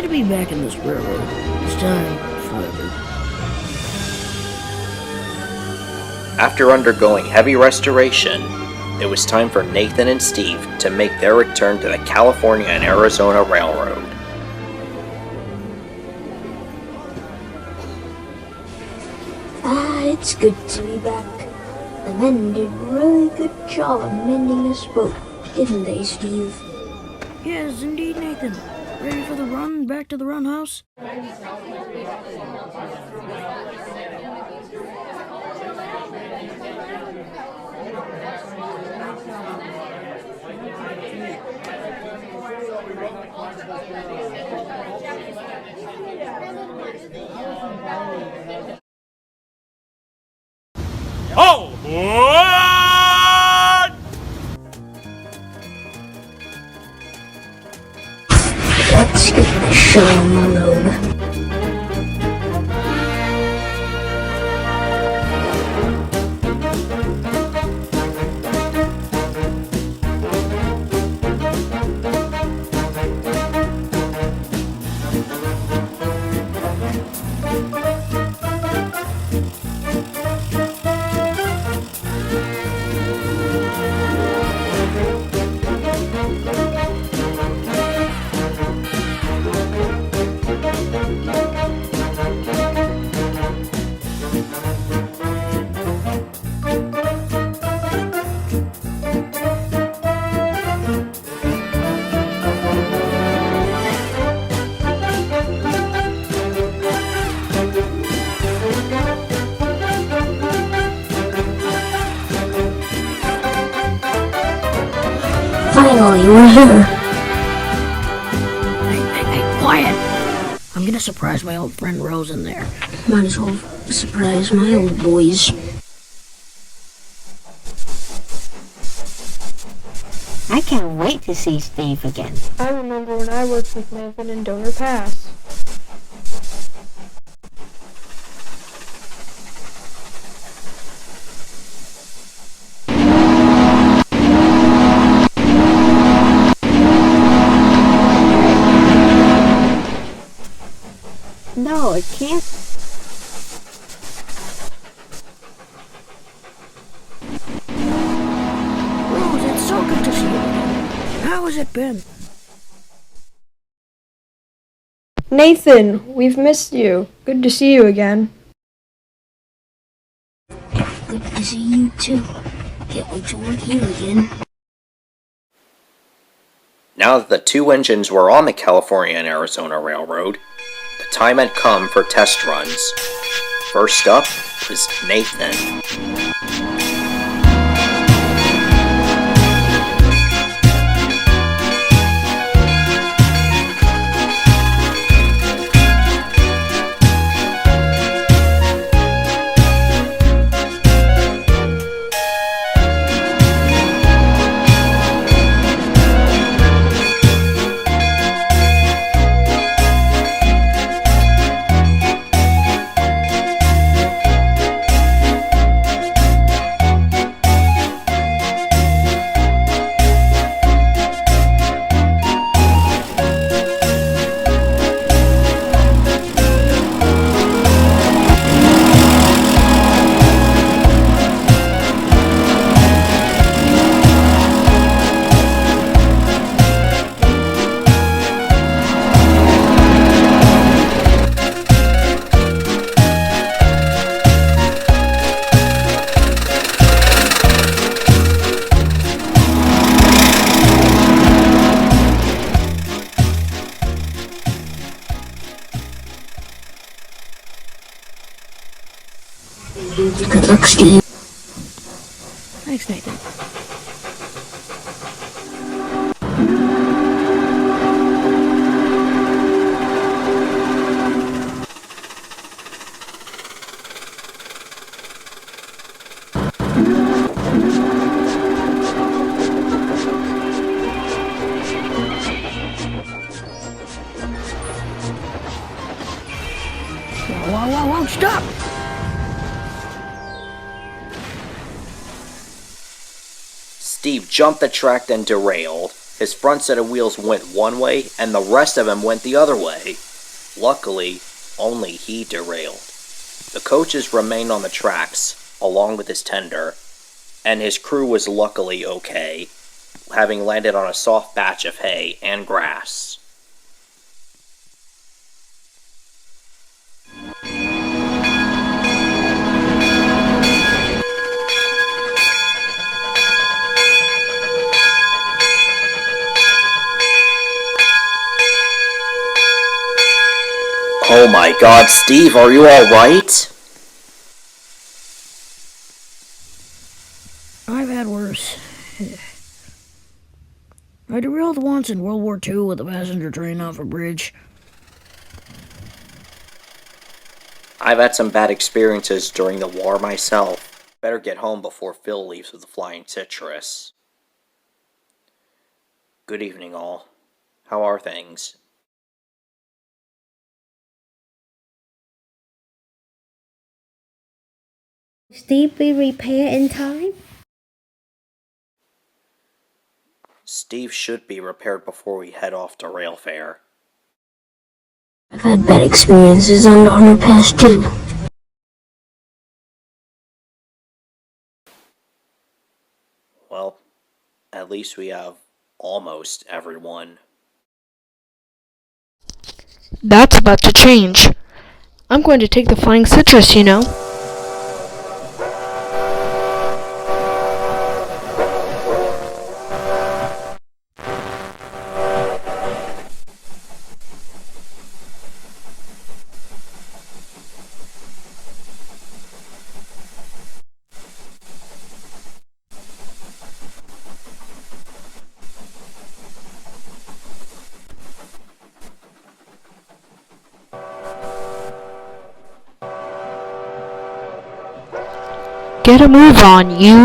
to be back in this railroad. This time, forever. After undergoing heavy restoration, it was time for Nathan and Steve to make their return to the California and Arizona Railroad. It's good to be back. The men did a really good job of mending this boat, didn't they, Steve? Yes, indeed, Nathan. Ready for the run back to the run house? Oh, what? Let's get the show on the road. Finally, we're here. Hey, quiet! I'm gonna surprise my old friend Rose in there. Might as well surprise my old boys. I can't wait to see Steve again. I remember when I worked with Nathan in Donor Pass. No, it can't. Rose, it's so good to see you again. How has it been? Nathan, we've missed you. Good to see you again. Good to see you too. Can't wait to work here again. Now that the two engines were on the California and Arizona Railroad, the time had come for test runs. First up was Nathan. Good luck, Steve. Thanks, Nathan. Whoa, stop! Steve jumped the track and derailed, His front set of wheels went one way, and the rest of him went the other way. Luckily, only he derailed. The coaches remained on the tracks, along with his tender, and his crew was luckily okay, having landed on a soft patch of hay and grass. Oh my god, Steve, are you alright? I've had worse. I derailed once in World War II with a passenger train off a bridge. I've had some bad experiences during the war myself. Better get home before Phil leaves with the flying citrus. Good evening, all. How are things? Steve be repaired in time? Steve should be repaired before we head off to rail fair. I've had bad experiences on the underpass too. Well, at least we have almost everyone. That's about to change. I'm going to take the flying citrus, you know. Get a move on, you!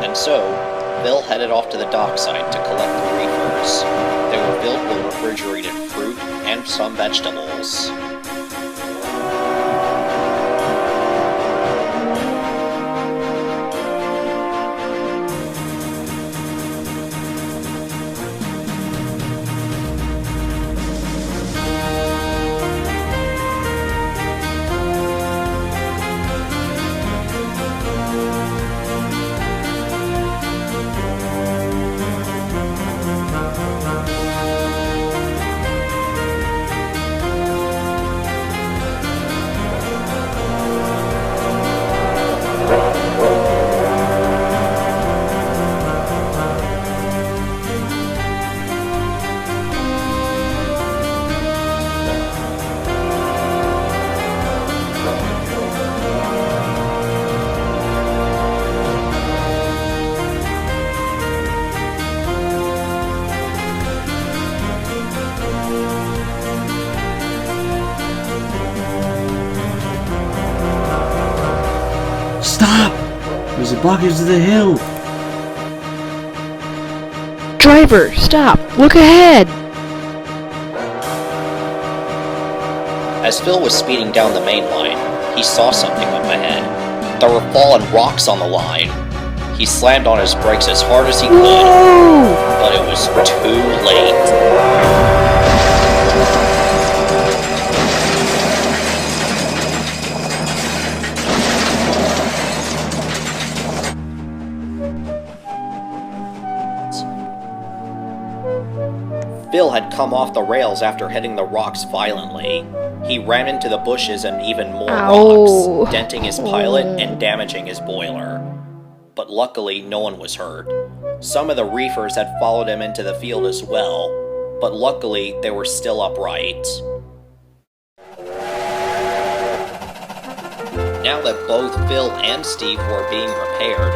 And so, Phil headed off to the dockside to collect the reefers. They were filled with refrigerated fruit and some vegetables. Stop! There's a blockage to the hill! Driver, stop! Look ahead! As Phil was speeding down the main line, he saw something up ahead. There were fallen rocks on the line. He slammed on his brakes as hard as he could, but it was too late. Phil had come off the rails after hitting the rocks violently. He ran into the bushes and even more rocks, denting his pilot and damaging his boiler. But luckily, no one was hurt. Some of the reefers had followed him into the field as well, but luckily, they were still upright. Now that both Phil and Steve were being repaired,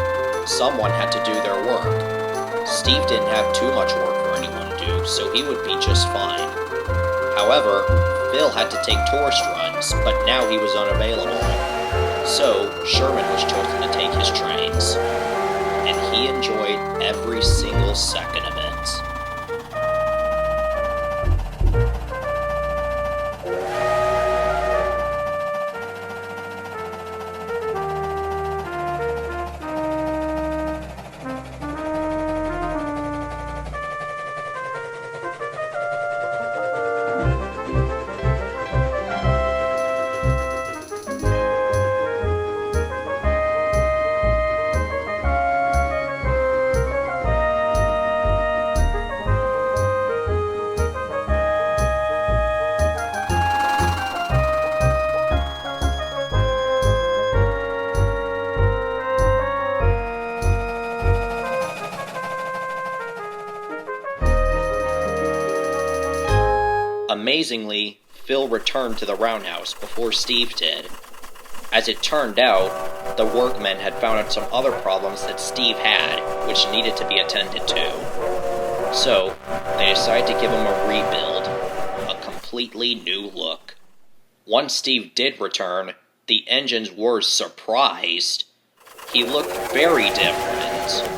someone had to do their work. Steve didn't have too much work for anyone to do, so he would be just fine. However, Phil had to take tourist runs, but now he was unavailable. So, Sherman was chosen to take his trains, and he enjoyed every single second of it. amazingly, Phil returned to the roundhouse before Steve did. As it turned out, the workmen had found out some other problems that Steve had, which needed to be attended to. So, they decided to give him a rebuild, a completely new look. Once Steve did return, the engines were surprised. He looked very different.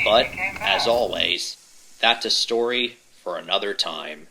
But, as always, that's a story for another time.